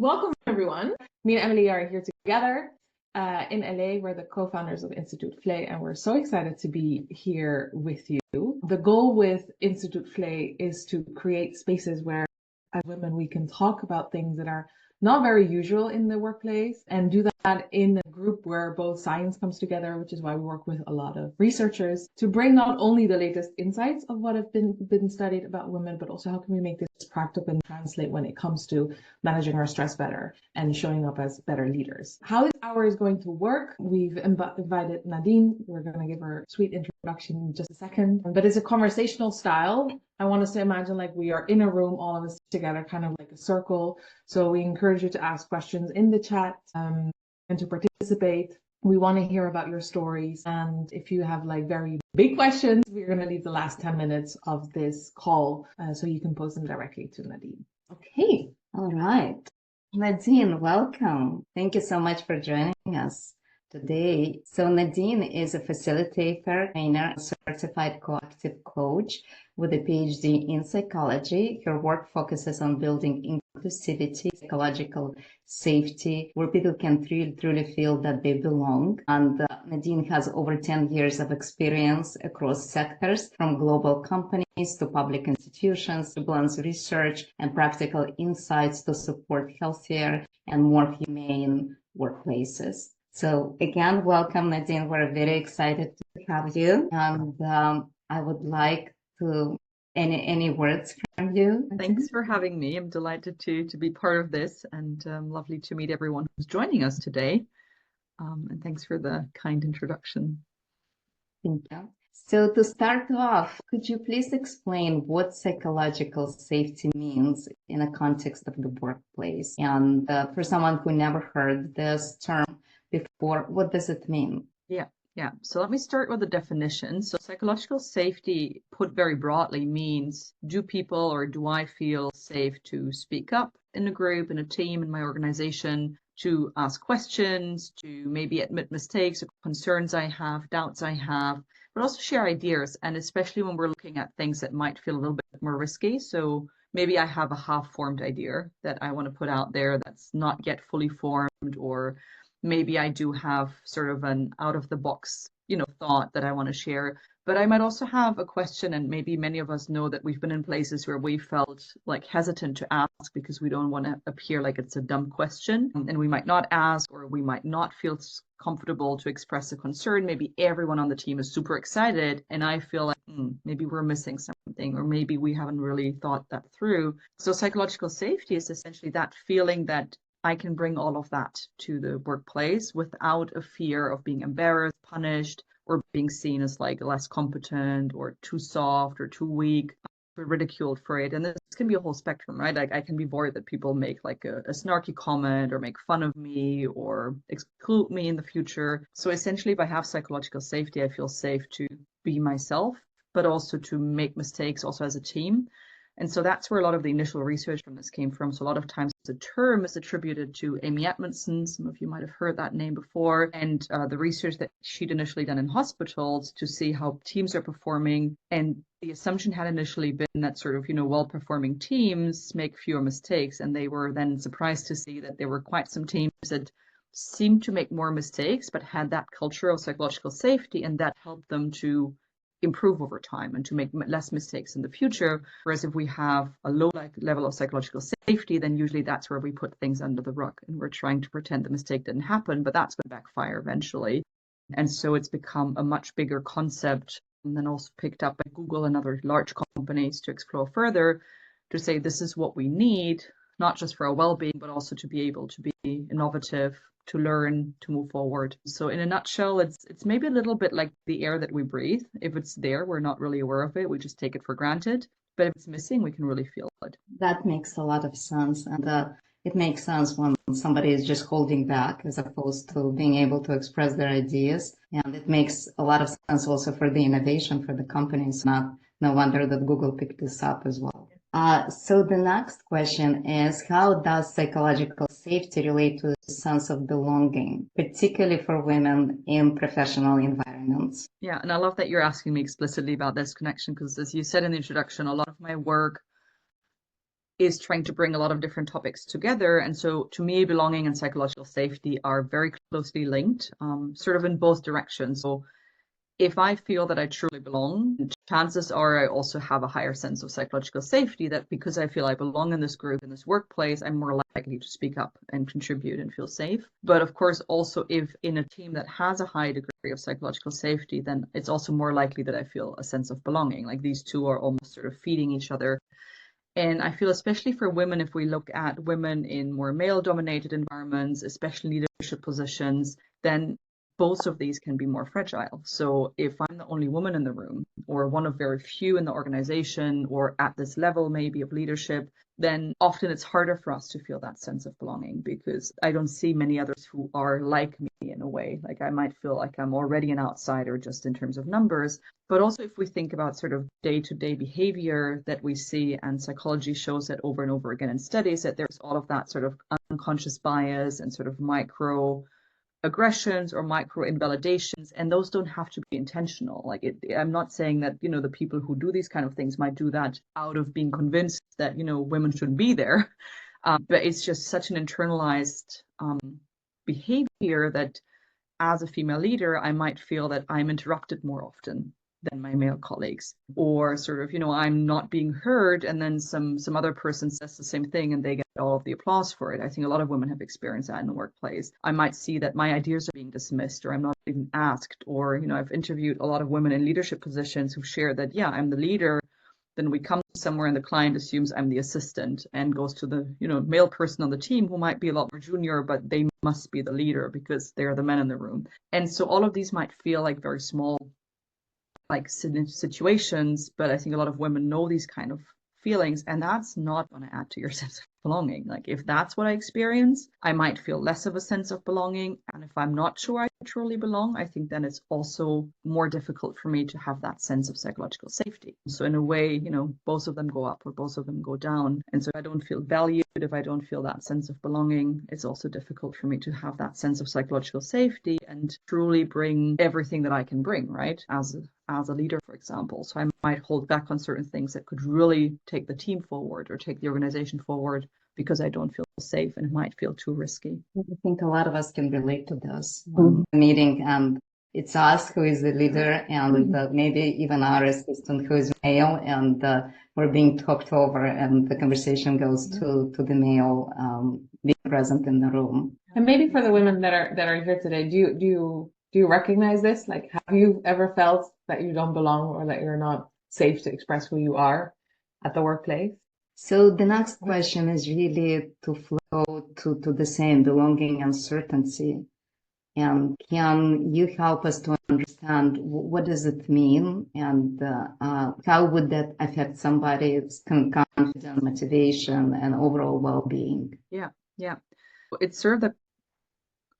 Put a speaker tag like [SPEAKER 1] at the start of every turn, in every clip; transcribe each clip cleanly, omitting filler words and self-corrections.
[SPEAKER 1] Welcome, everyone. Me and Emily are here together in LA. We're the co-founders of Institute FLE, and we're so excited to be here with you. The goal with Institute FLE is to create spaces where, as women, we can talk about things that are not very usual in the workplace and do that in a group where both science comes together, which is why we work with a lot of researchers to bring not only the latest insights of what have been studied about women, but also how can we make this practical and translate when it comes to managing our stress better and showing up as better leaders. How this hour is going to work, we've invited Nadine. We're going to give her a sweet introduction in just a second, but it's a conversational style. I want us to imagine like we are in a room, all of us together, kind of like a circle. So we encourage you to ask questions in the chat and to participate. We want to hear about your stories. And if you have like very big questions, we're going to leave the last 10 minutes of this call so you can pose them directly to Nadine.
[SPEAKER 2] Okay, all right. Nadine, welcome. Thank you so much for joining us today. So Nadine is a facilitator, trainer, certified coactive coach with a PhD in psychology. Her work focuses on building inclusivity, psychological safety, where people can truly feel that they belong. And Nadine has over 10 years of experience across sectors, from global companies to public institutions, to blends research and practical insights to support healthier and more humane workplaces. So again, welcome, Nadine. We're very excited to have you. And I would like to any words from you.
[SPEAKER 3] Thanks for having me. I'm delighted to be part of this, and lovely to meet everyone who's joining us today. And thanks for the kind introduction.
[SPEAKER 2] Thank you. So to start off, could you please explain what psychological safety means in a context of the workplace? And for someone who never heard this term before, what does it mean?
[SPEAKER 3] Yeah. So let me start with the definition. So psychological safety, put very broadly, means do people or do I feel safe to speak up in a group, in a team, in my organization, to ask questions, to maybe admit mistakes or concerns I have, doubts I have, but also share ideas. And especially when we're looking at things that might feel a little bit more risky. So maybe I have a half-formed idea that I want to put out there that's not yet fully formed, or maybe I do have sort of an out-of-the-box, thought that I want to share. But I might also have a question, and maybe many of us know that we've been in places where we felt like hesitant to ask because we don't want to appear like it's a dumb question. And we might not ask, or we might not feel comfortable to express a concern. Maybe everyone on the team is super excited, and I feel like maybe we're missing something, or maybe we haven't really thought that through. So psychological safety is essentially that feeling that I can bring all of that to the workplace without a fear of being embarrassed, punished, or being seen as like less competent or too soft or too weak, or ridiculed for it. And this can be a whole spectrum, right? Like I can be worried that people make like a snarky comment or make fun of me or exclude me in the future. So essentially, if I have psychological safety, I feel safe to be myself, but also to make mistakes also as a team. And so that's where a lot of the initial research from this came from. So a lot of times the term is attributed to Amy Edmondson. Some of you might have heard that name before. And the research that she'd initially done in hospitals to see how teams are performing. And the assumption had initially been that sort of, well-performing teams make fewer mistakes. And they were then surprised to see that there were quite some teams that seemed to make more mistakes, but had that culture of psychological safety, and that helped them to improve over time and to make less mistakes in the future. Whereas if we have a low level of psychological safety, then usually that's where we put things under the rug and we're trying to pretend the mistake didn't happen, but that's going to backfire eventually. And so it's become a much bigger concept, and then also picked up by Google and other large companies to explore further, to say this is what we need, not just for our well-being, but also to be able to be innovative, to learn, to move forward. So in a nutshell, it's maybe a little bit like the air that we breathe. If it's there, we're not really aware of it. We just take it for granted. But if it's missing, we can really feel it.
[SPEAKER 2] That makes a lot of sense. And it makes sense when somebody is just holding back as opposed to being able to express their ideas. And it makes a lot of sense also for the innovation for the companies. No wonder that Google picked this up as well. So the next question is, how does psychological safety relate to a sense of belonging, particularly for women in professional environments?
[SPEAKER 3] Yeah, and I love that you're asking me explicitly about this connection, because as you said in the introduction, a lot of my work is trying to bring a lot of different topics together. And so to me, belonging and psychological safety are very closely linked, sort of in both directions. So if I feel that I truly belong, chances are I also have a higher sense of psychological safety, that because I feel I belong in this group, in this workplace, I'm more likely to speak up and contribute and feel safe. But of course, also if in a team that has a high degree of psychological safety, then it's also more likely that I feel a sense of belonging. Like these two are almost sort of feeding each other. And I feel especially for women, if we look at women in more male-dominated environments, especially leadership positions, then both of these can be more fragile. So if I'm the only woman in the room, or one of very few in the organization, or at this level maybe of leadership, then often it's harder for us to feel that sense of belonging, because I don't see many others who are like me in a way. Like I might feel like I'm already an outsider just in terms of numbers. But also if we think about sort of day-to-day behavior that we see, and psychology shows that over and over again in studies, that there's all of that sort of unconscious bias and sort of micro aggressions or micro invalidations, and those don't have to be intentional. Like I'm not saying that, the people who do these kind of things might do that out of being convinced that, women shouldn't be there. But it's just such an internalized behavior that as a female leader, I might feel that I'm interrupted more often than my male colleagues, or sort of, I'm not being heard, and then some other person says the same thing and they get all of the applause for it. I think a lot of women have experienced that in the workplace. I might see that my ideas are being dismissed, or I'm not even asked, or, I've interviewed a lot of women in leadership positions who share that, yeah, I'm the leader. Then we come somewhere and the client assumes I'm the assistant and goes to the, male person on the team who might be a lot more junior, but they must be the leader because they're the men in the room. And so all of these might feel like very small, like situations, but I think a lot of women know these kind of feelings, and that's not going to add to your sense of belonging. Like if that's what I experience, I might feel less of a sense of belonging. And if I'm not sure I truly belong, I think then it's also more difficult for me to have that sense of psychological safety. So in a way, both of them go up or both of them go down. And so if I don't feel valued, if I don't feel that sense of belonging, it's also difficult for me to have that sense of psychological safety and truly bring everything that I can bring, right? As a leader, for example. So I might hold back on certain things that could really take the team forward or take the organization forward because I don't feel safe and it might feel too risky.
[SPEAKER 2] I think a lot of us can relate to this meeting, and it's us who is the leader, and maybe even our assistant who is male, and we're being talked over, and the conversation goes to the male being present in the room.
[SPEAKER 1] And maybe for the women that are here today, do you recognize this? Like, have you ever felt that you don't belong or that you're not safe to express who you are at the workplace?
[SPEAKER 2] So the next question is really to flow to the same belonging uncertainty. And can you help us to understand what does it mean, and how would that affect somebody's confidence, motivation, and overall well-being?
[SPEAKER 3] Yeah. It's sort of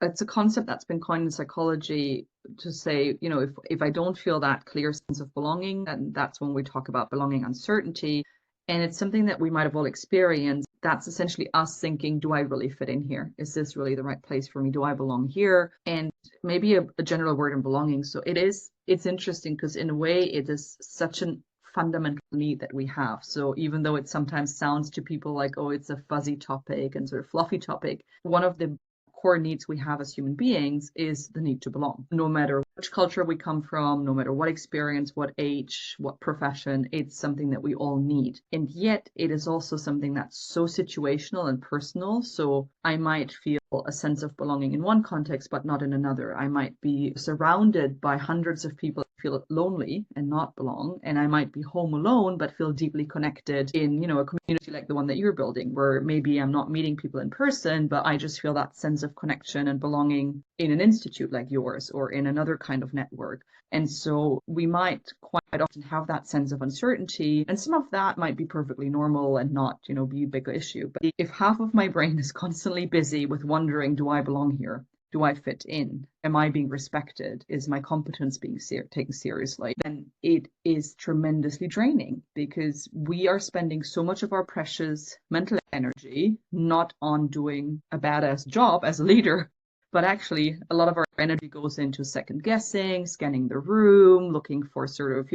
[SPEAKER 3] it's a concept that's been coined in psychology to say, if I don't feel that clear sense of belonging, then that's when we talk about belonging uncertainty. And it's something that we might have all experienced. That's essentially us thinking, do I really fit in here? Is this really the right place for me? Do I belong here? And maybe a general word in belonging. So it's interesting because in a way it is such a fundamental need that we have. So even though it sometimes sounds to people like, oh, it's a fuzzy topic and sort of fluffy topic, one of the core needs we have as human beings is the need to belong. No matter which culture we come from, no matter what experience, what age, what profession, it's something that we all need. And yet it is also something that's so situational and personal. So I might feel a sense of belonging in one context, but not in another. I might be surrounded by hundreds of people that feel lonely and not belong. And I might be home alone, but feel deeply connected in, a community like the one that you're building, where maybe I'm not meeting people in person, but I just feel that sense of connection and belonging in an institute like yours or in another kind of network. And so we might quite often have that sense of uncertainty, and some of that might be perfectly normal and not, be a big issue. But if half of my brain is constantly busy with wondering, do I belong here? Do I fit in? Am I being respected? Is my competence being taken seriously? Then it is tremendously draining, because we are spending so much of our precious mental energy not on doing a badass job as a leader, but actually a lot of our energy goes into second guessing, scanning the room, looking for sort of,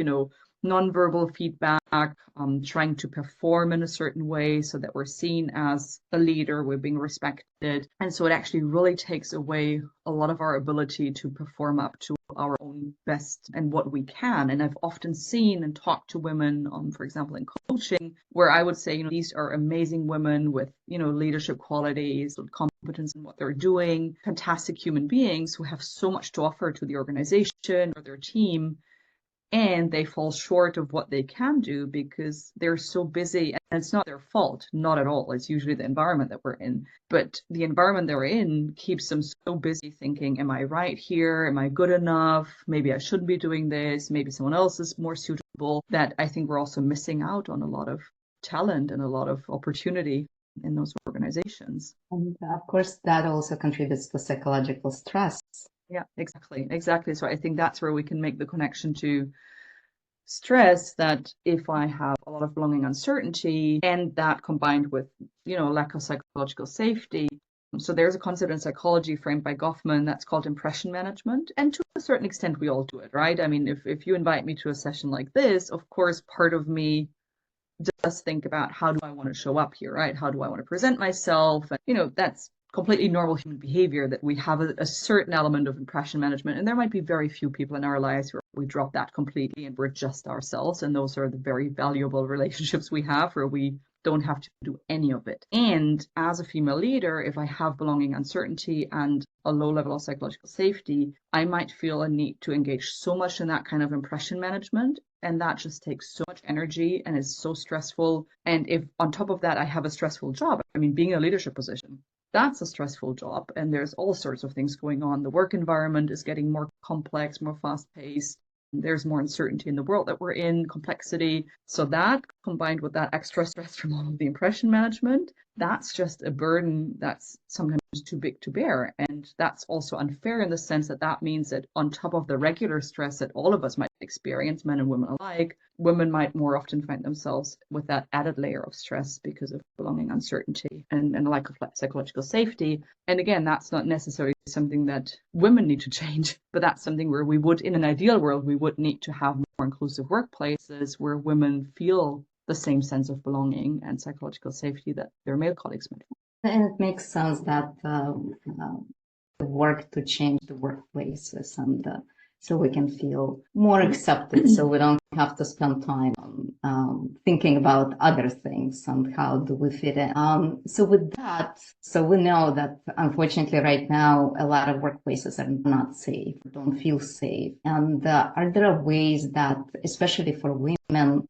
[SPEAKER 3] nonverbal feedback, trying to perform in a certain way so that we're seen as a leader, we're being respected. And so it actually really takes away a lot of our ability to perform up to our own best and what we can. And I've often seen and talked to women, for example, in coaching, where I would say, these are amazing women with, leadership qualities, competence in what they're doing, fantastic human beings who have so much to offer to the organization or their team. And they fall short of what they can do because they're so busy. And it's not their fault, not at all. It's usually the environment that we're in. But the environment they're in keeps them so busy thinking, am I right here? Am I good enough? Maybe I shouldn't be doing this. Maybe someone else is more suitable. That I think we're also missing out on a lot of talent and a lot of opportunity in those organizations.
[SPEAKER 2] And of course, that also contributes to psychological stress.
[SPEAKER 3] Yeah, exactly. So I think that's where we can make the connection to stress, that if I have a lot of belonging uncertainty and that combined with, lack of psychological safety. So there's a concept in psychology framed by Goffman that's called impression management. And to a certain extent, we all do it, right? I mean, if you invite me to a session like this, of course, part of me does think about how do I want to show up here, right? How do I want to present myself? And, that's completely normal human behavior, that we have a certain element of impression management. And there might be very few people in our lives where we drop that completely and we're just ourselves. And those are the very valuable relationships we have where we don't have to do any of it. And as a female leader, if I have belonging uncertainty and a low level of psychological safety, I might feel a need to engage so much in that kind of impression management. And that just takes so much energy and is so stressful. And if on top of that, I have a stressful job, being in a leadership position, that's a stressful job. And there's all sorts of things going on. The work environment is getting more complex, more fast paced. There's more uncertainty in the world that we're in, complexity. So that combined with that extra stress from all of the impression management, that's just a burden that's sometimes too big to bear. And that's also unfair in the sense that that means that on top of the regular stress that all of us might experience, men and women alike, women might more often find themselves with that added layer of stress because of belonging uncertainty and a lack of psychological safety. And again, that's not necessarily something that women need to change, but that's something where we would, in an ideal world, we would need to have more inclusive workplaces where women feel the same sense of belonging and psychological safety that their male colleagues might feel.
[SPEAKER 2] And it makes sense that the work to change the workplaces and so we can feel more accepted, so we don't have to spend time on thinking about other things and how do we fit in. So with that, so we know that unfortunately right now a lot of workplaces are not safe, don't feel safe. And are there ways that, especially for women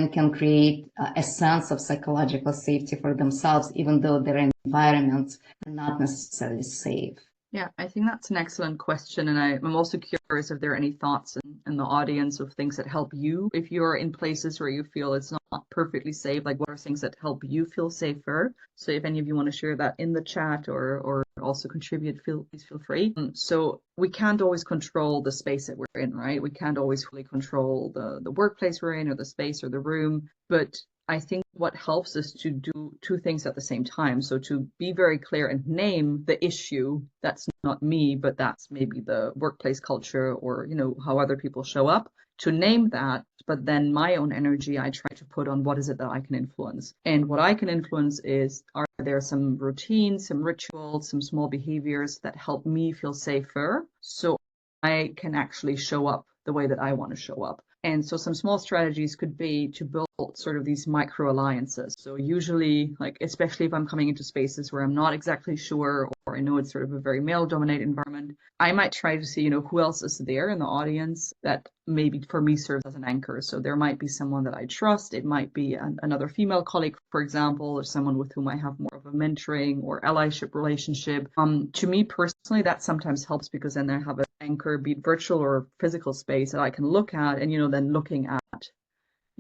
[SPEAKER 2] can create a sense of psychological safety for themselves, even though their environments are not necessarily safe?
[SPEAKER 3] Yeah, I think that's an excellent question. And I'm also curious if there are any thoughts in the audience of things that help you if you're in places where you feel it's not perfectly safe. Like, what are things that help you feel safer? So if any of you want to share that in the chat or also contribute, please feel free. So we can't always control the space that we're in, right? We can't always fully control the workplace we're in or the space or the room. But I think what helps is to do two things at the same time. So to be very clear and name the issue that's not me, but that's maybe the workplace culture or, how other people show up, to name that. But then my own energy, I try to put on what is it that I can influence. And what I can influence is, are there some routines, some rituals, some small behaviors that help me feel safer so I can actually show up the way that I want to show up. And so some small strategies could be to build sort of these micro alliances. So usually, especially if I'm coming into spaces where I'm not exactly sure, or I know it's sort of a very male dominated environment, I might try to see, who else is there in the audience that maybe for me serves as an anchor. So there might be someone that I trust. It might be another female colleague, for example, or someone with whom I have more of a mentoring or allyship relationship. To me personally, that sometimes helps because then I have an anchor, be it virtual or physical space that I can look at, and then looking at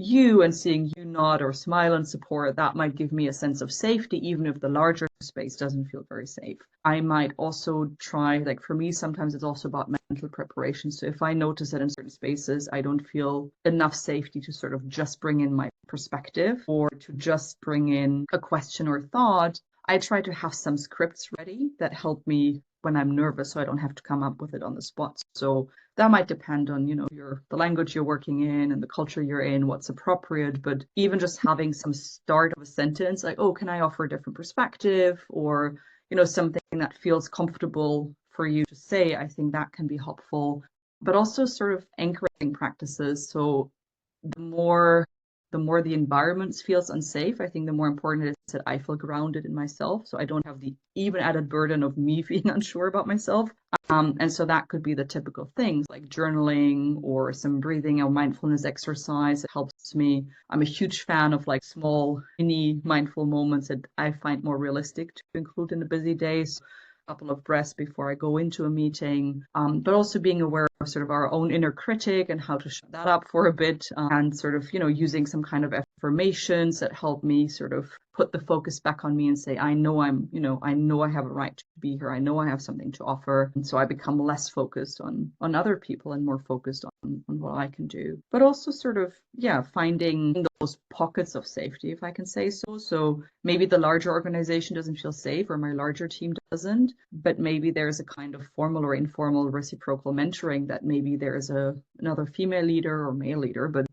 [SPEAKER 3] you and seeing you nod or smile and support, that might give me a sense of safety, even if the larger space doesn't feel very safe. I might also try, for me, sometimes it's also about mental preparation. So if I notice that in certain spaces, I don't feel enough safety to sort of just bring in my perspective or to just bring in a question or thought, I try to have some scripts ready that help me when I'm nervous, so I don't have to come up with it on the spot. So that might depend on, the language you're working in and the culture you're in, what's appropriate. But even just having some start of a sentence, like, oh, can I offer a different perspective? Or, something that feels comfortable for you to say, I think that can be helpful. But also sort of anchoring practices. So the more the environment feels unsafe, I think the more important it is that I feel grounded in myself. So I don't have the even added burden of me feeling unsure about myself. And so that could be the typical things like journaling or some breathing or mindfulness exercise. It helps me. I'm a huge fan of like small mini mindful moments that I find more realistic to include in a busy day. So a couple of breaths before I go into a meeting, but also being aware of sort of our own inner critic and how to shut that up for a bit, and sort of, using some kind of affirmations that help me sort of put the focus back on me and say, I know I know I have a right to be here. I know I have something to offer. And so I become less focused on other people and more focused on what I can do. But also sort of, finding those pockets of safety, if I can say so. So maybe the larger organization doesn't feel safe, or my larger team doesn't, but maybe there's a kind of formal or informal reciprocal mentoring that maybe there's another female leader or male leader, but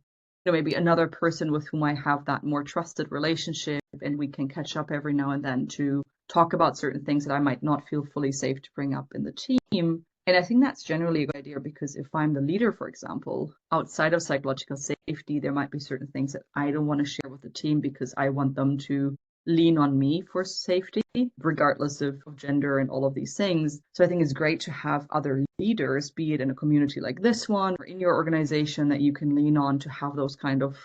[SPEAKER 3] maybe another person with whom I have that more trusted relationship, and we can catch up every now and then to talk about certain things that I might not feel fully safe to bring up in the team. And I think that's generally a good idea, because if I'm the leader, for example, outside of psychological safety, there might be certain things that I don't want to share with the team because I want them to lean on me for safety, regardless of gender and all of these things. So I think it's great to have other leaders, be it in a community like this one or in your organization, that you can lean on to have those kind of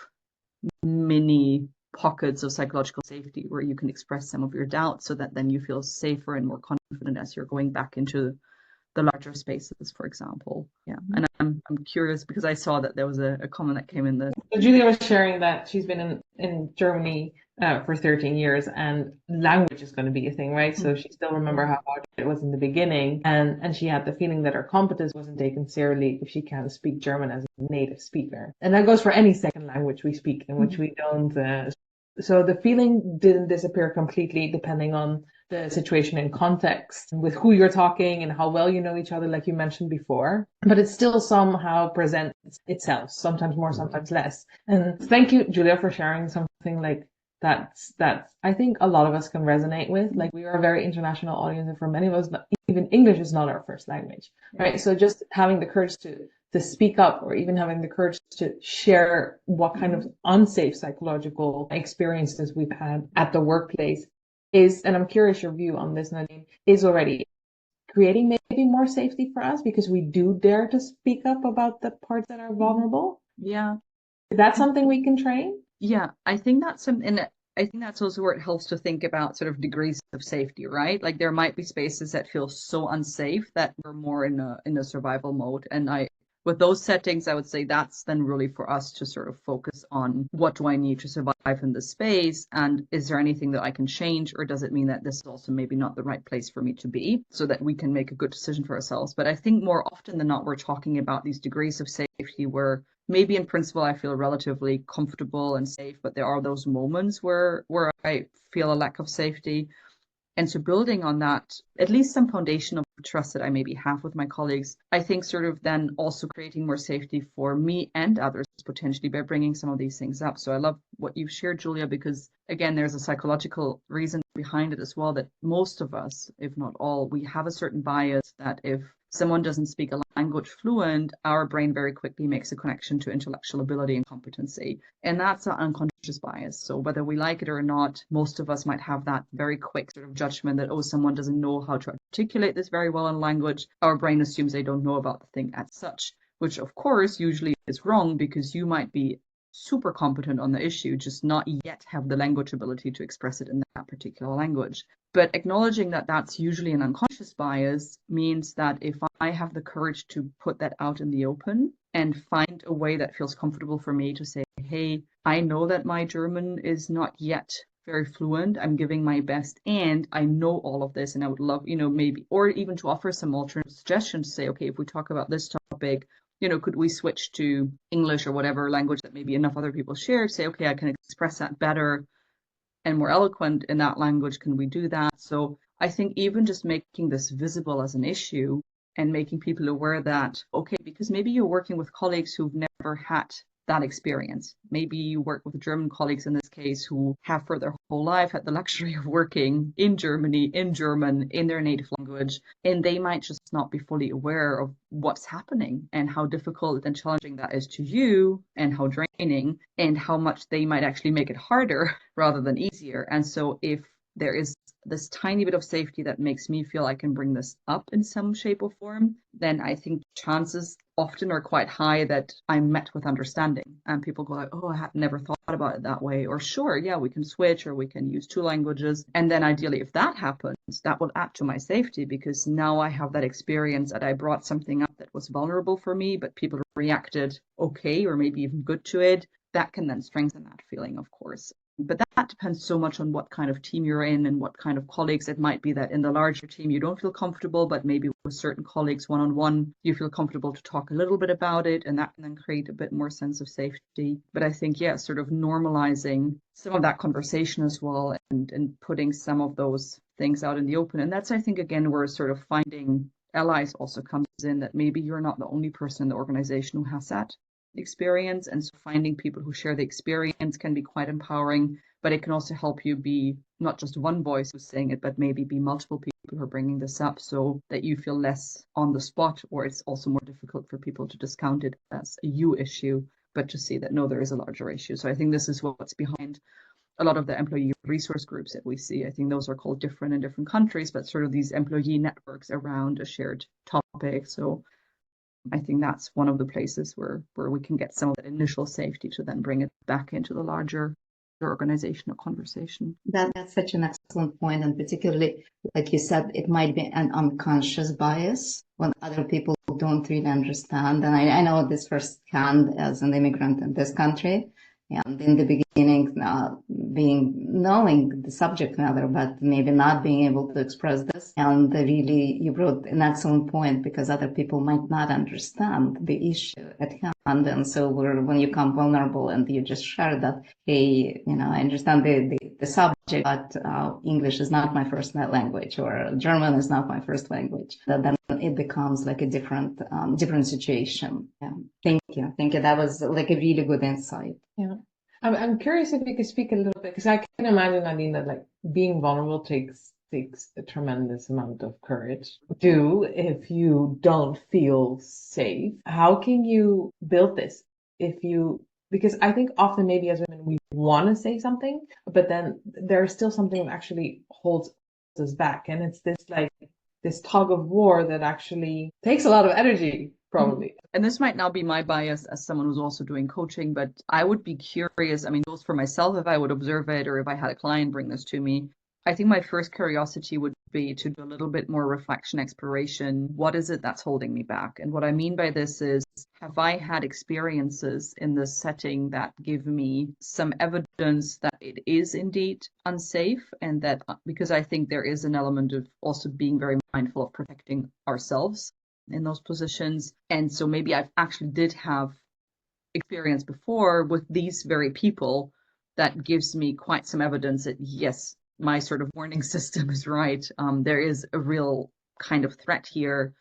[SPEAKER 3] mini pockets of psychological safety where you can express some of your doubts, so that then you feel safer and more confident as you're going back into the larger spaces, for example. Yeah. And I'm curious, because I saw that there was a comment that came in the...
[SPEAKER 1] So Julia was sharing that she's been in Germany for 13 years, and language is going to be a thing, right? So she still remember how hard it was in the beginning, and she had the feeling that her competence wasn't taken seriously if she can't speak German as a native speaker. And that goes for any second language we speak in which we don't. So the feeling didn't disappear completely, depending on the situation and context with who you're talking and how well you know each other, like you mentioned before, but it still somehow presents itself, sometimes more, sometimes less. And thank you, Julia, for sharing something like that I think a lot of us can resonate with. Like, we are a very international audience, and for many of us, even English is not our first language, right? So just having the courage to speak up, or even having the courage to share what kind of unsafe psychological experiences we've had at the workplace is, and I'm curious your view on this, Nadine, is already creating maybe more safety for us because we do dare to speak up about the parts that are vulnerable.
[SPEAKER 3] Yeah.
[SPEAKER 1] Is that something we can train?
[SPEAKER 3] Yeah, I think that's I think that's also where it helps to think about sort of degrees of safety, right? Like, there might be spaces that feel so unsafe that we're more in a survival mode. And with those settings, I would say that's then really for us to sort of focus on, what do I need to survive in this space? And is there anything that I can change? Or does it mean that this is also maybe not the right place for me to be, so that we can make a good decision for ourselves? But I think more often than not, we're talking about these degrees of safety where maybe in principle I feel relatively comfortable and safe, but there are those moments where I feel a lack of safety. And so building on that, at least some foundation of trust that I maybe have with my colleagues, I think sort of then also creating more safety for me and others potentially by bringing some of these things up. So I love what you've shared, Julia, because again, there's a psychological reason behind it as well, that most of us, if not all, we have a certain bias that if someone doesn't speak a language fluent, our brain very quickly makes a connection to intellectual ability and competency. And that's an unconscious bias. So whether we like it or not, most of us might have that very quick sort of judgment that, oh, someone doesn't know how to articulate this very well in language. Our brain assumes they don't know about the thing as such, which of course usually is wrong, because you might be super competent on the issue, just not yet have the language ability to express it in that particular language. But acknowledging that that's usually an unconscious bias means that if I have the courage to put that out in the open and find a way that feels comfortable for me to say, hey, I know that my German is not yet very fluent. I'm giving my best, and I know all of this, and I would love, maybe, or even to offer some alternative suggestions, say, okay, if we talk about this topic, could we switch to English or whatever language that maybe enough other people share? Say, okay, I can express that better and more eloquent in that language. Can we do that? So I think even just making this visible as an issue and making people aware that, okay, because maybe you're working with colleagues who've never had that experience. Maybe you work with German colleagues in this case who have for their whole life had the luxury of working in Germany, in German, in their native language, and they might just not be fully aware of what's happening and how difficult and challenging that is to you and how draining and how much they might actually make it harder rather than easier. And so if there is this tiny bit of safety that makes me feel I can bring this up in some shape or form, then I think chances often are quite high that I'm met with understanding and people go like, oh, I had never thought about it that way. Or sure, yeah, we can switch or we can use two languages. And then ideally, if that happens, that will add to my safety because now I have that experience that I brought something up that was vulnerable for me, but people reacted okay or maybe even good to it. That can then strengthen that feeling, of course. But that depends so much on what kind of team you're in and what kind of colleagues. It might be that in the larger team you don't feel comfortable, but maybe with certain colleagues one-on-one you feel comfortable to talk a little bit about it, and that can then create a bit more sense of safety. But I think, yeah, sort of normalizing some of that conversation as well and putting some of those things out in the open. And that's, I think, again, where sort of finding allies also comes in, that maybe you're not the only person in the organization who has that experience, and so finding people who share the experience can be quite empowering, but it can also help you be not just one voice who's saying it, but maybe be multiple people who are bringing this up so that you feel less on the spot, or it's also more difficult for people to discount it as a you issue, but to see that no, there is a larger issue. So I think this is what's behind a lot of the employee resource groups that we see. I think those are called different in different countries, but sort of these employee networks around a shared topic. So I think that's one of the places where we can get some of that initial safety to then bring it back into the larger organizational conversation.
[SPEAKER 2] That's such an excellent point, and particularly, like you said, it might be an unconscious bias when other people don't really understand. And I know this firsthand as an immigrant in this country. And in the beginning, knowing the subject matter, but maybe not being able to express this. And really, you brought an excellent point because other people might not understand the issue at hand. And so when you come vulnerable and you just share that, hey, I understand the subject, but English is not my first language, or German is not my first language. Then it becomes like a different situation. Yeah. Thank you. That was like a really good insight.
[SPEAKER 1] Yeah. I'm curious if you could speak a little bit, because I can imagine, Nadine, that like being vulnerable takes a tremendous amount of courage. If you don't feel safe, how can you build this? Because I think often maybe as women we want to say something, but then there's still something that actually holds us back, and it's this tug of war that actually takes a lot of energy. Probably.
[SPEAKER 3] And this might now be my bias as someone who's also doing coaching, but I would be curious. I mean, both for myself, if I would observe it, or if I had a client bring this to me, I think my first curiosity would be to do a little bit more reflection, exploration. What is it that's holding me back? And what I mean by this is, have I had experiences in this setting that give me some evidence that it is indeed unsafe? And that, because I think there is an element of also being very mindful of protecting ourselves in those positions. And so maybe I've actually did have experience before with these very people that gives me quite some evidence that yes, my sort of warning system is right. There is a real kind of threat here,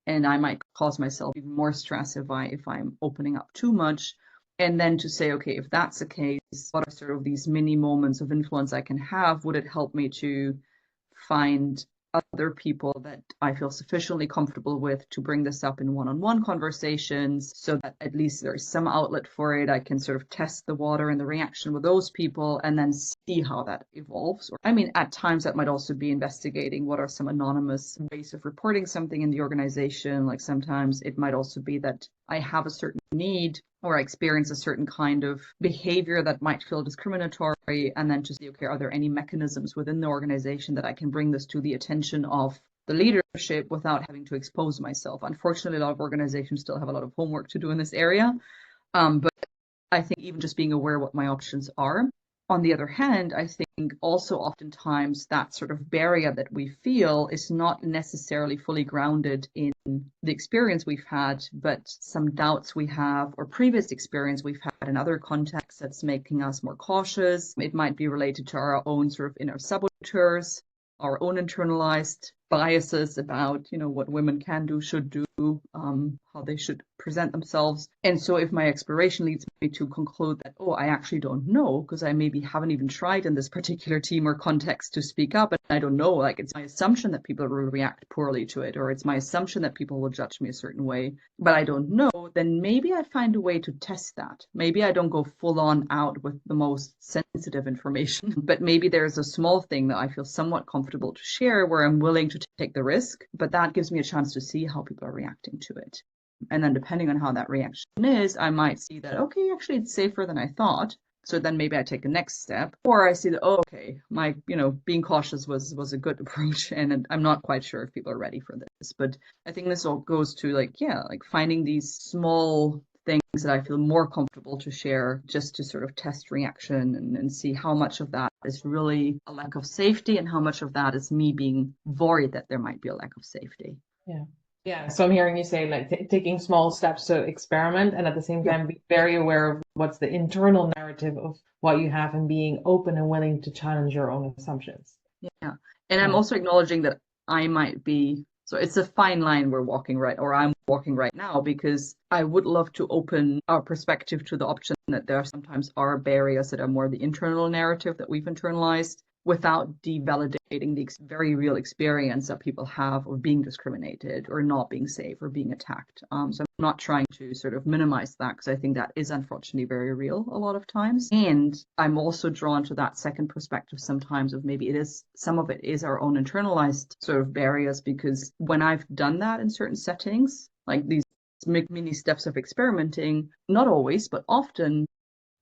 [SPEAKER 3] and I might cause myself even more stress if I'm opening up too much. And then to say, okay, if that's the case, what are sort of these mini moments of influence I can have? Would it help me to find other people that I feel sufficiently comfortable with to bring this up in one-on-one conversations, so that at least there's some outlet for it. I can sort of test the water and the reaction with those people and then see how that evolves. Or, I mean, at times that might also be investigating what are some anonymous ways of reporting something in the organization. Like sometimes it might also be that I have a certain need or I experience a certain kind of behavior that might feel discriminatory, and then to see, okay, are there any mechanisms within the organization that I can bring this to the attention of the leadership without having to expose myself? Unfortunately, a lot of organizations still have a lot of homework to do in this area, but I think even just being aware what my options are. On the other hand, I think also oftentimes that sort of barrier that we feel is not necessarily fully grounded in the experience we've had, but some doubts we have or previous experience we've had in other contexts that's making us more cautious. It might be related to our own sort of inner saboteurs our own internalized biases about, what women can do, should do, how they should present themselves. And so if my exploration leads me to conclude that, oh, I actually don't know, because I maybe haven't even tried in this particular team or context to speak up, and I don't know, like it's my assumption that people will react poorly to it, or it's my assumption that people will judge me a certain way, but I don't know, then maybe I find a way to test that. Maybe I don't go full on out with the most sensitive information, but maybe there's a small thing that I feel somewhat comfortable to share where I'm willing to take the risk, but that gives me a chance to see how people are reacting to it. And then depending on how that reaction is, I might see that, okay, actually it's safer than I thought. So then maybe I take a next step, or I see that, oh, okay, my, being cautious was a good approach, and I'm not quite sure if people are ready for this. But I think this all goes to like finding these small things that I feel more comfortable to share, just to sort of test reaction and see how much of that is really a lack of safety and how much of that is me being worried that there might be a lack of safety.
[SPEAKER 1] Yeah. Yeah, so I'm hearing you say like taking small steps to experiment, and at the same time be very aware of what's the internal narrative of what you have, and being open and willing to challenge your own assumptions.
[SPEAKER 3] Yeah. And I'm also acknowledging that I might be, so it's a fine line we're walking right, or I'm walking right now, because I would love to open our perspective to the option that there sometimes are barriers that are more the internal narrative that we've internalized, without devalidating the very real experience that people have of being discriminated or not being safe or being attacked. So I'm not trying to sort of minimize that, because I think that is unfortunately very real a lot of times. And I'm also drawn to that second perspective sometimes of maybe some of it is our own internalized sort of barriers, because when I've done that in certain settings, like these mini steps of experimenting, not always, but often,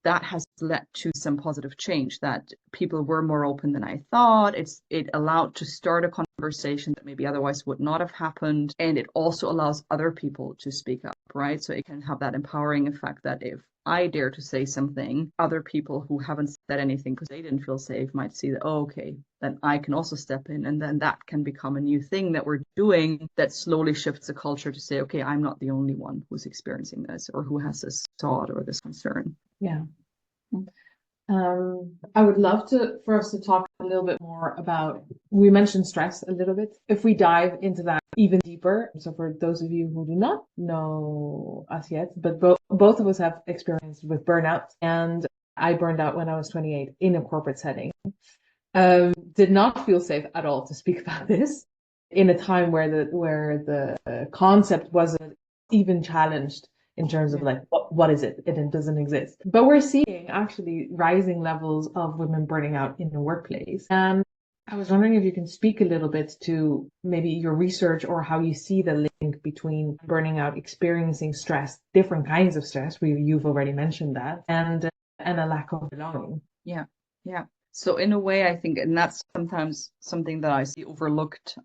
[SPEAKER 3] that has led to some positive change, that people were more open than I thought. It allowed to start a conversation that maybe otherwise would not have happened. And it also allows other people to speak up, right? So it can have that empowering effect that if I dare to say something, other people who haven't said anything because they didn't feel safe might see that, oh, okay, then I can also step in. And then that can become a new thing that we're doing that slowly shifts the culture to say, okay, I'm not the only one who's experiencing this or who has this thought or this concern.
[SPEAKER 1] Yeah. I would love for us to talk a little bit more about, we mentioned stress a little bit. If we dive into that even deeper, so for those of you who do not know us yet, but both of us have experience with burnout, and I burned out when I was 28 in a corporate setting. Did not feel safe at all to speak about this in a time where the concept wasn't even challenged in terms of like, what is it? It doesn't exist. But we're seeing actually rising levels of women burning out in the workplace. And I was wondering if you can speak a little bit to maybe your research or how you see the link between burning out, experiencing stress, different kinds of stress, you've already mentioned that, and a lack of belonging.
[SPEAKER 3] Yeah. So in a way, I think, and that's sometimes something that I see overlooked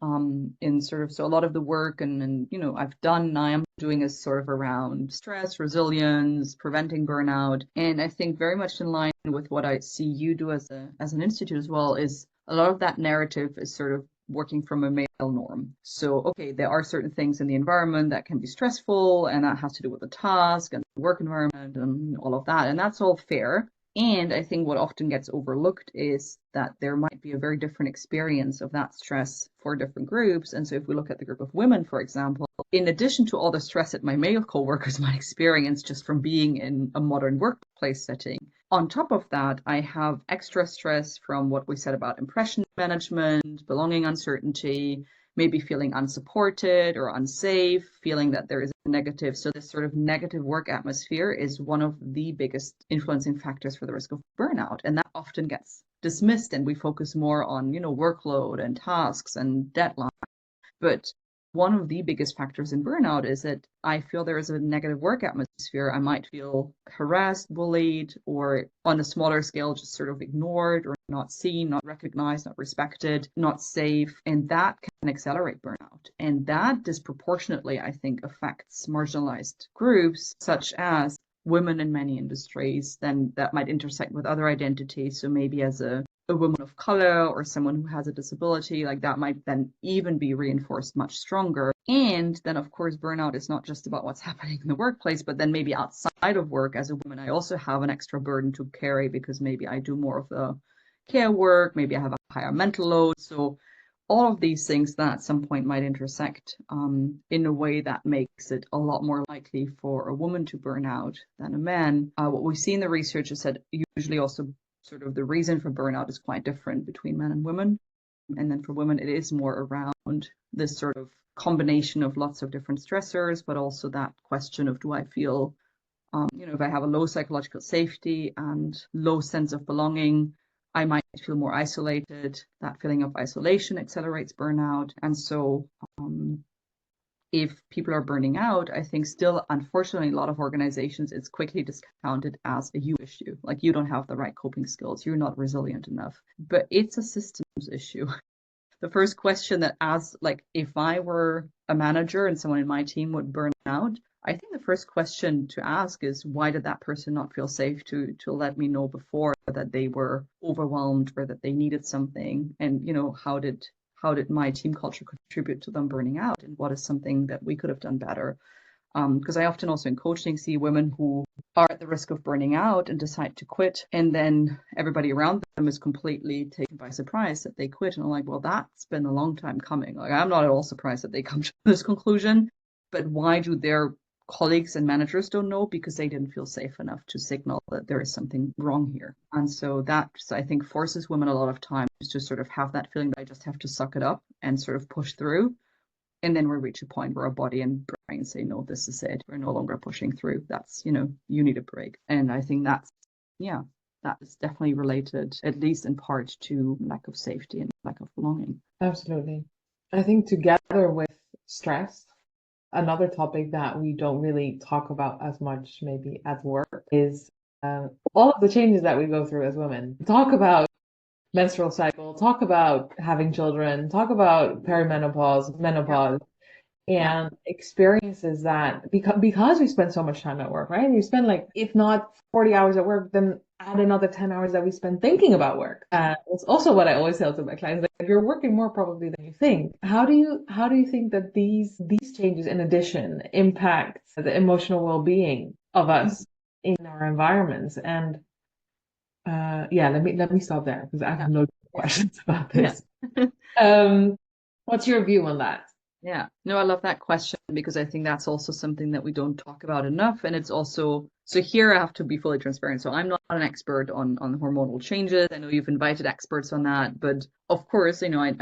[SPEAKER 3] in sort of, so a lot of the work and I've done, I am doing is sort of around stress, resilience, preventing burnout. And I think very much in line with what I see you do as an institute as well, is a lot of that narrative is sort of working from a male norm. So, okay, there are certain things in the environment that can be stressful, and that has to do with the task and the work environment and all of that. And that's all fair. And I think what often gets overlooked is that there might be a very different experience of that stress for different groups. And so if we look at the group of women, for example, in addition to all the stress that my male coworkers might experience just from being in a modern workplace setting, on top of that, I have extra stress from what we said about impression management, belonging uncertainty, maybe feeling unsupported or unsafe, feeling that there is a negative. So this sort of negative work atmosphere is one of the biggest influencing factors for the risk of burnout. And that often gets dismissed, and we focus more on, workload and tasks and deadlines. But one of the biggest factors in burnout is that I feel there is a negative work atmosphere. I might feel harassed, bullied, or on a smaller scale, just sort of ignored or not seen, not recognized, not respected, not safe. And that can accelerate burnout. And that disproportionately, I think, affects marginalized groups such as women in many industries. Then that might intersect with other identities. So maybe as a woman of color or someone who has a disability, like that might then even be reinforced much stronger. And then, of course, burnout is not just about what's happening in the workplace, but then maybe outside of work as a woman, I also have an extra burden to carry because maybe I do more of the care work, maybe I have a higher mental load. So all of these things that at some point might intersect in a way that makes it a lot more likely for a woman to burn out than a man. What we see in the research is that usually also sort of the reason for burnout is quite different between men and women. And then for women, it is more around this sort of combination of lots of different stressors, but also that question of, do I feel, if I have a low psychological safety and low sense of belonging, I might feel more isolated. That feeling of isolation accelerates burnout. And so if people are burning out, I think still, unfortunately, a lot of organizations, it's quickly discounted as a you issue. Like, you don't have the right coping skills. You're not resilient enough. But it's a systems issue. The first question that asks, like, if I were a manager and someone in my team would burn out, I think the first question to ask is, why did that person not feel safe to let me know before that they were overwhelmed or that they needed something? And, how did my team culture contribute to them burning out? And what is something that we could have done better? Because I often also in coaching see women who are at the risk of burning out and decide to quit, and then everybody around them is completely taken by surprise that they quit. And I'm like, well, that's been a long time coming. Like, I'm not at all surprised that they come to this conclusion, but why do their colleagues and managers don't know? Because they didn't feel safe enough to signal that there is something wrong here. And so that, I think, forces women a lot of times to sort of have that feeling that I just have to suck it up and sort of push through. And then we reach a point where our body and brain say, no, this is it. We're no longer pushing through. That's, you need a break. And I think that is definitely related, at least in part, to lack of safety and lack of belonging.
[SPEAKER 1] Absolutely. I think together with stress, another topic that we don't really talk about as much maybe at work is all of the changes that we go through as women. Talk about menstrual cycle, talk about having children, talk about perimenopause, menopause, and experiences that because we spend so much time at work, right? We spend, like, if not 40 hours at work, then add another 10 hours that we spend thinking about work. It's also what I always tell to my clients, like, you're working more probably than you think. How do you think that these changes in addition impact the emotional well-being of us in our environments? And let me stop there because I have no questions about this. What's your view on that?
[SPEAKER 3] Yeah, no, I love that question because I think that's also something that we don't talk about enough. And it's also, so here I have to be fully transparent. So I'm not an expert on hormonal changes. I know you've invited experts on that, but of course, I know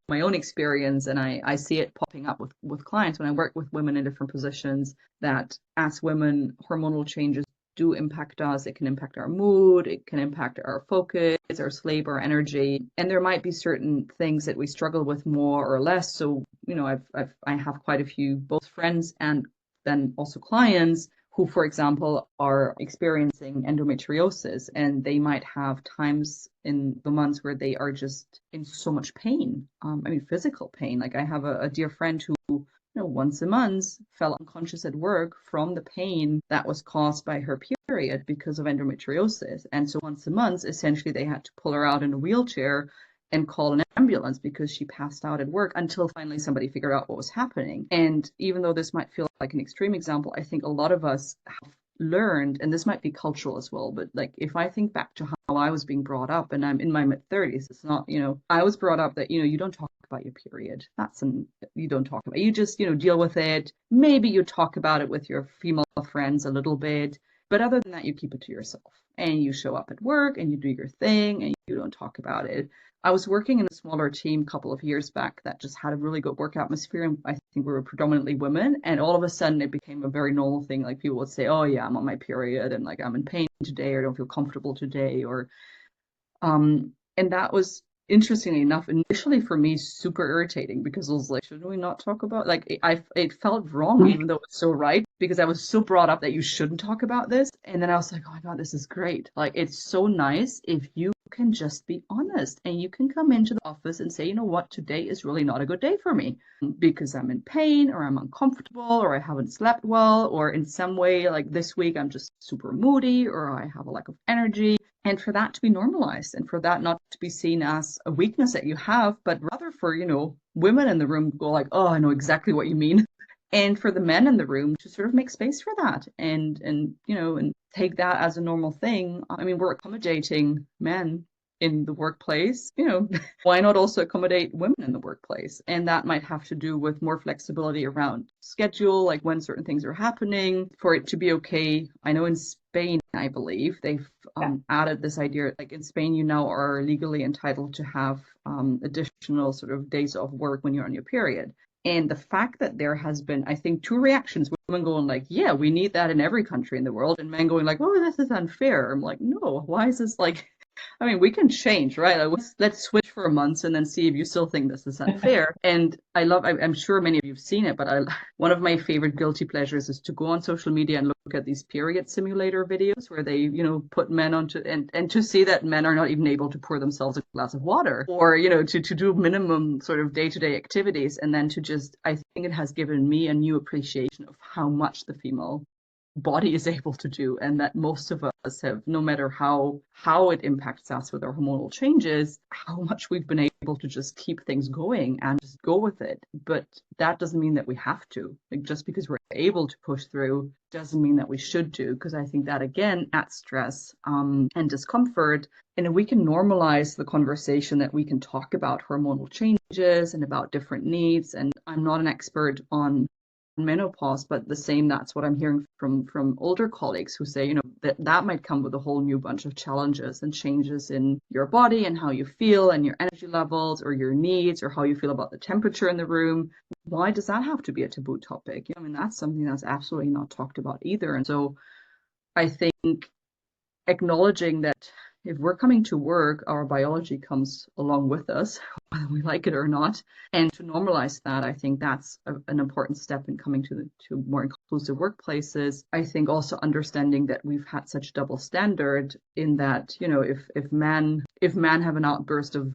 [SPEAKER 3] my own experience, and I see it popping up with clients when I work with women in different positions, that as women, hormonal changes do impact us. It can impact our mood, it can impact our focus, our sleep, our energy. And there might be certain things that we struggle with more or less. So, I have quite a few, both friends and then also clients who, for example, are experiencing endometriosis, and they might have times in the months where they are just in so much pain. Physical pain. Like, I have a dear friend who once a month fell unconscious at work from the pain that was caused by her period because of endometriosis. And so once a month, essentially, they had to pull her out in a wheelchair and call an ambulance because she passed out at work until finally somebody figured out what was happening. And even though this might feel like an extreme example, I think a lot of us have learned, and this might be cultural as well, but like, if I think back to how I was being brought up, and I'm in my mid-30s, it's not, I was brought up that, you don't talk about your period. You don't talk about it. You just, deal with it. Maybe you talk about it with your female friends a little bit, but other than that, you keep it to yourself. And you show up at work and you do your thing and you don't talk about it. I was working in a smaller team a couple of years back that just had a really good work atmosphere, and I think we were predominantly women, and all of a sudden it became a very normal thing. Like, people would say, oh yeah, I'm on my period, and like, I'm in pain today, or don't feel comfortable today, or and that was, interestingly enough, initially for me super irritating, because I was like, should we not talk about, like, it felt wrong, even though it was so right, because I was so brought up that you shouldn't talk about this. And then I was like, oh my God, this is great. Like, it's so nice if you can just be honest, and you can come into the office and say, you know what, today is really not a good day for me because I'm in pain, or I'm uncomfortable, or I haven't slept well, or in some way, like this week I'm just super moody, or I have a lack of energy. And for that to be normalized, and for that not to be seen as a weakness that you have, but rather for, women in the room go like, oh, I know exactly what you mean. And for the men in the room to sort of make space for that, and take that as a normal thing. We're accommodating men in the workplace, why not also accommodate women in the workplace? And that might have to do with more flexibility around schedule, like when certain things are happening, for it to be okay. I know in Spain, I believe they've added this idea, like in Spain, you now are legally entitled to have additional sort of days off work when you're on your period. And the fact that there has been, I think, two reactions, women going like, yeah, we need that in every country in the world, and men going like, oh, this is unfair. I'm like, no, why is this like, I mean, we can change, right? Like, let's switch for a month and then see if you still think this is unfair. And I'm sure many of you have seen it, but one of my favorite guilty pleasures is to go on social media and look at these period simulator videos where they, put men onto, and to see that men are not even able to pour themselves a glass of water, or, to do minimum sort of day-to-day activities. And then I think it has given me a new appreciation of how much the female body is able to do, and that most of us have, no matter how it impacts us with our hormonal changes, how much we've been able to just keep things going and just go with it. But that doesn't mean that we have to. Like, just because we're able to push through doesn't mean that we should do, because I think that again adds stress and discomfort. And if we can normalize the conversation, that we can talk about hormonal changes and about different needs. And I'm not an expert on menopause, but that's what I'm hearing from older colleagues who say, that might come with a whole new bunch of challenges and changes in your body and how you feel and your energy levels or your needs or how you feel about the temperature in the room. Why does that have to be a taboo topic? I mean, that's something that's absolutely not talked about either. And so I think acknowledging that if we're coming to work, our biology comes along with us, whether we like it or not. And to normalize that, I think that's an important step in coming to more inclusive workplaces. I think also understanding that we've had such double standard in that, if men have an outburst of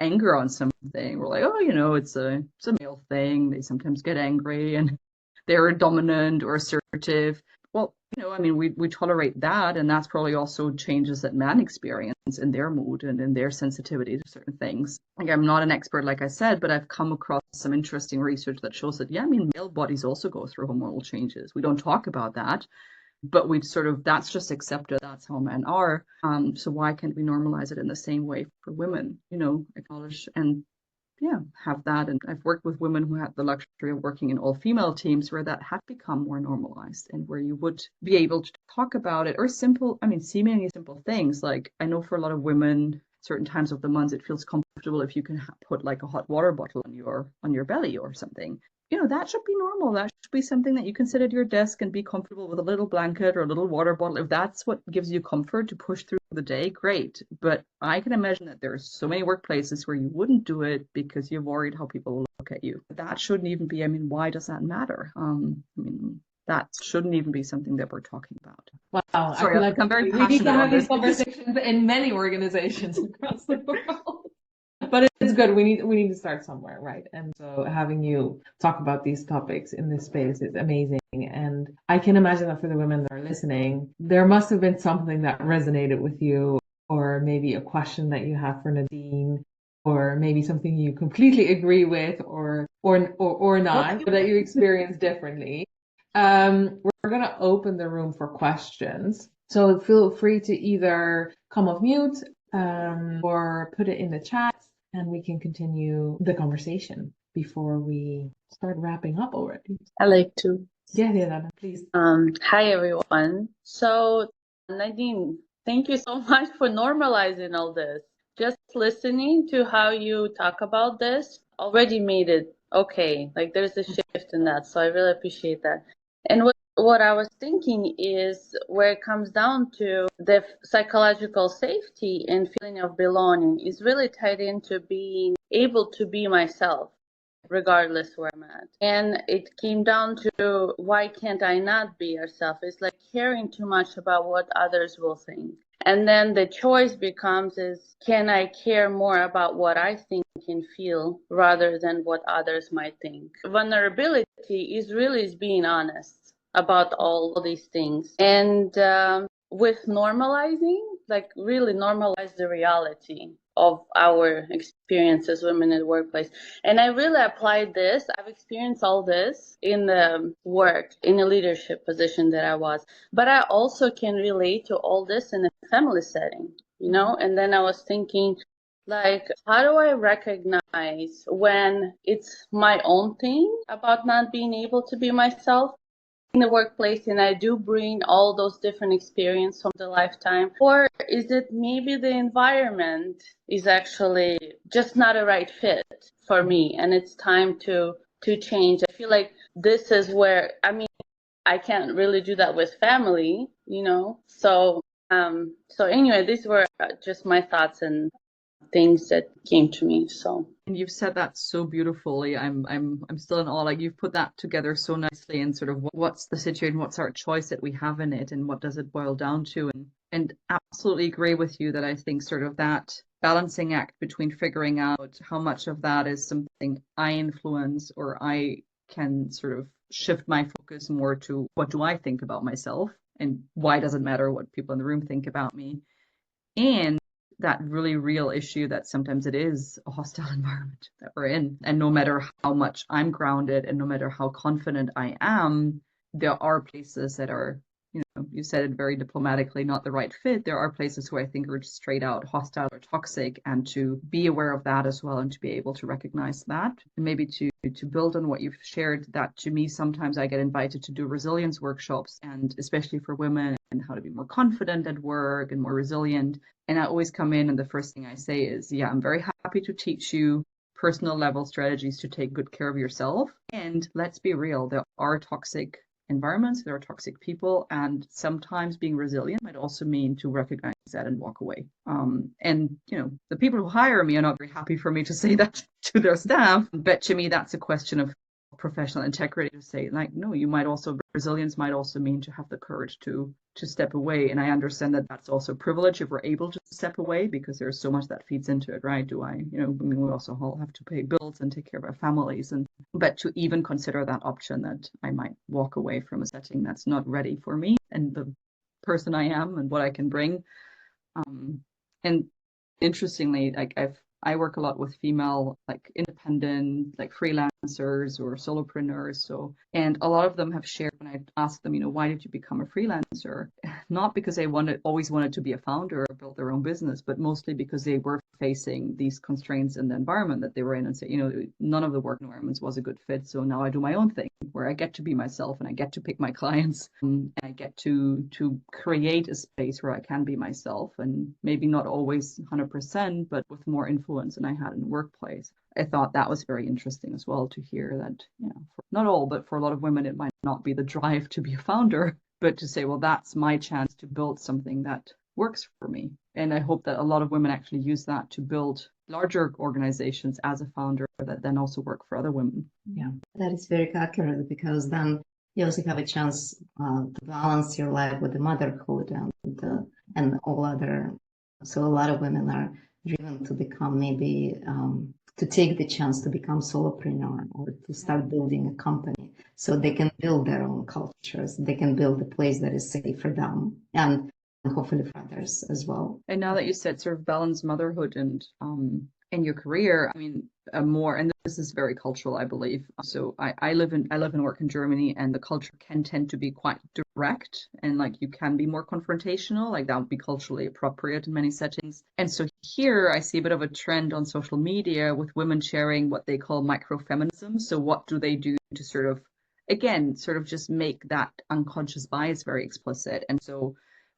[SPEAKER 3] anger on something, we're like, oh, it's a male thing. They sometimes get angry and they're dominant or assertive. Well, I mean, we tolerate that, and that's probably also changes that men experience in their mood and in their sensitivity to certain things. Like, I'm not an expert, like I said, but I've come across some interesting research that shows that, male bodies also go through hormonal changes. We don't talk about that, but that's just accepted. That's how men are. So why can't we normalize it in the same way for women? Acknowledge and have that. And I've worked with women who had the luxury of working in all female teams where that had become more normalized and where you would be able to talk about it, or seemingly simple things. Like, I know for a lot of women, certain times of the month, it feels comfortable if you can put like a hot water bottle on your belly or something. That should be normal. That should be something that you can sit at your desk and be comfortable with a little blanket or a little water bottle. If that's what gives you comfort to push through the day, great. But I can imagine that there are so many workplaces where you wouldn't do it because you're worried how people will look at you. That shouldn't even be, why does that matter? That shouldn't even be something that we're talking about.
[SPEAKER 1] Wow.
[SPEAKER 3] Sorry,
[SPEAKER 1] I feel
[SPEAKER 3] I'm very
[SPEAKER 1] we
[SPEAKER 3] passionate
[SPEAKER 1] need to have
[SPEAKER 3] on
[SPEAKER 1] these
[SPEAKER 3] this.
[SPEAKER 1] conversations in many organizations across the world. But it's good. We need to start somewhere, right? And so having you talk about these topics in this space is amazing. And I can imagine that for the women that are listening, there must have been something that resonated with you, or maybe a question that you have for Nadine, or maybe something you completely agree with, or not, but that you experience differently. We're going to open the room for questions. So feel free to either come off mute or put it in the chat, and we can continue the conversation before we start wrapping up already.
[SPEAKER 4] I like to.
[SPEAKER 1] Yeah, Dana, please.
[SPEAKER 4] Hi, everyone. So, Nadine, thank you so much for normalizing all this. Just listening to how you talk about this already made it okay. Like, there's a shift in that. So I really appreciate that. And what I was thinking is where it comes down to the psychological safety and feeling of belonging is really tied into being able to be myself, regardless where I'm at. And it came down to, why can't I not be yourself? It's like caring too much about what others will think. And then the choice becomes can I care more about what I think and feel rather than what others might think? Vulnerability is really being honest about all these things. And with normalizing, like really normalize the reality of our experience as women in the workplace. And I really applied this. I've experienced all this in the work, in a leadership position that I was. But I also can relate to all this in a family setting. you know? And then I was thinking, like, how do I recognize when it's my own thing about not being able to be myself in the workplace and I do bring all those different experiences from the lifetime? Or is it maybe the environment is actually just not a right fit for me and it's time to change? I feel like this is where, I mean, I can't really do that with family, you know? So anyway, these were just my thoughts and things that came to me. So.
[SPEAKER 3] And you've said that so beautifully. I'm still in awe. Like you've put that together so nicely and sort of what's the situation, what's our choice that we have in it, and what does it boil down to? And absolutely agree with you that I think sort of that balancing act between figuring out how much of that is something I influence or I can sort of shift my focus more to what do I think about myself and why does it matter what people in the room think about me, and that really real issue that sometimes it is a hostile environment that we're in. And no matter how much I'm grounded and no matter how confident I am, there are places that are, you said it very diplomatically, not the right fit. There are places where I think are just straight out hostile or toxic, and to be aware of that as well and to be able to recognize that. And maybe to build on what you've shared, that to me, sometimes I get invited to do resilience workshops, and especially for women, and how to be more confident at work and more resilient. And I always come in and the first thing I say is, yeah, I'm very happy to teach you personal level strategies to take good care of yourself. And let's be real, there are toxic environments, there are toxic people, and sometimes being resilient might also mean to recognize that and walk away. And the people who hire me are not very happy for me to say that to their staff, but to me that's a question of professional integrity to say, like, no, resilience might also mean to have the courage to step away. And I understand that that's also a privilege if we're able to step away, because there's so much that feeds into it, right? We also all have to pay bills and take care of our families, but to even consider that option, that I might walk away from a setting that's not ready for me and the person I am and what I can bring. And interestingly, like I work a lot with female, like independent, like freelancers or solopreneurs. And a lot of them have shared when I asked them, why did you become a freelancer? Not because they always wanted to be a founder or build their own business, but mostly because they were facing these constraints in the environment that they were in and say, none of the work environments was a good fit. So now I do my own thing where I get to be myself and I get to pick my clients and I get to create a space where I can be myself, and maybe not always 100%, but with more influence than I had in the workplace. I thought that was very interesting as well to hear that, not all, but for a lot of women, it might not be the drive to be a founder, but to say, well, that's my chance to build something that works for me. And I hope that a lot of women actually use that to build larger organizations as a founder that then also work for other women.
[SPEAKER 2] Yeah, that is very accurate, because then you also have a chance to balance your life with the motherhood and all other. So a lot of women are driven to become maybe to take the chance to become solopreneur or to start building a company, so they can build their own cultures. They can build a place that is safe for them and hopefully for others as well.
[SPEAKER 3] And now that you said sort of balance motherhood and in your career, I mean, more, and this is very cultural, I believe. So I live and work in Germany, and the culture can tend to be quite direct, and like you can be more confrontational, like that would be culturally appropriate in many settings. And so here I see a bit of a trend on social media with women sharing what they call microfeminism. So what do they do to sort of just make that unconscious bias very explicit? And so,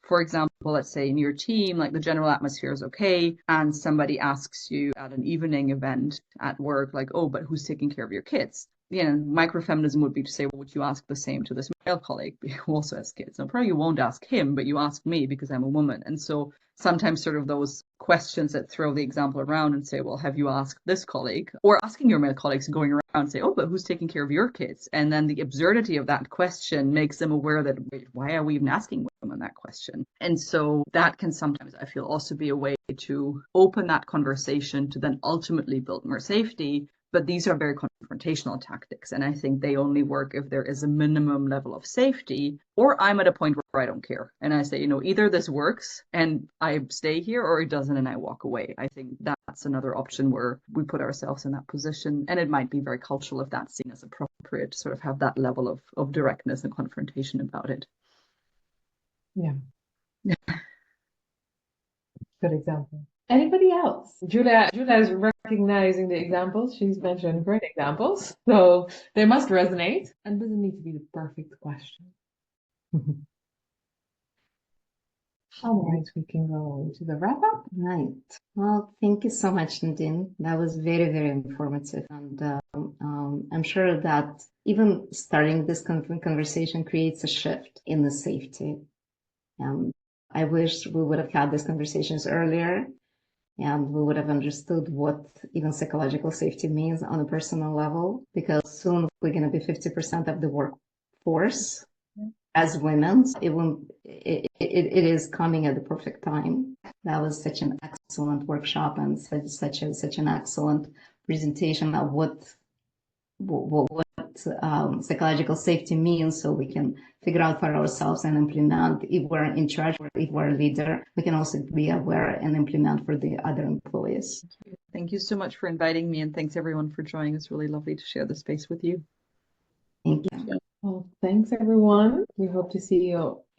[SPEAKER 3] for example, let's say in your team, like the general atmosphere is okay, and somebody asks you at an evening event at work, like, oh, but who's taking care of your kids? Microfeminism would be to say, well, would you ask the same to this male colleague who also has kids? Now, probably you won't ask him, but you ask me because I'm a woman. And so sometimes sort of those questions that throw the example around and say, well, have you asked this colleague? Or asking your male colleagues going around and say, oh, but who's taking care of your kids? And then the absurdity of that question makes them aware that, wait, why are we even asking women that question? And so that can sometimes, I feel, also be a way to open that conversation to then ultimately build more safety. But these are very confrontational tactics, and I think they only work if there is a minimum level of safety, or I'm at a point where I don't care. And I say, either this works and I stay here, or it doesn't and I walk away. I think that's another option where we put ourselves in that position. And it might be very cultural if that's seen as appropriate to sort of have that level of directness and confrontation about it.
[SPEAKER 1] Yeah. Good example. Anybody else? Julia is recognizing the examples. She's mentioned great examples. So they must resonate. And doesn't need to be the perfect question. All right, we can go to the wrap up.
[SPEAKER 2] Right. Well, thank you so much, Nadine. That was very, very informative. And I'm sure that even starting this conversation creates a shift in the safety. I wish we would have had these conversations earlier and we would have understood what even psychological safety means on a personal level, because soon we're going to be 50% of the workforce as women. It is coming at the perfect time. That was such an excellent workshop and such an excellent presentation of what psychological safety means, so we can figure out for ourselves and implement. If we're in charge or if we're a leader, we can also be aware and implement for the other employees.
[SPEAKER 3] Thank you so much for inviting me, and thanks everyone for joining. It's really lovely to share the space with you.
[SPEAKER 2] Thank you.
[SPEAKER 1] Well, thanks everyone. We hope to see you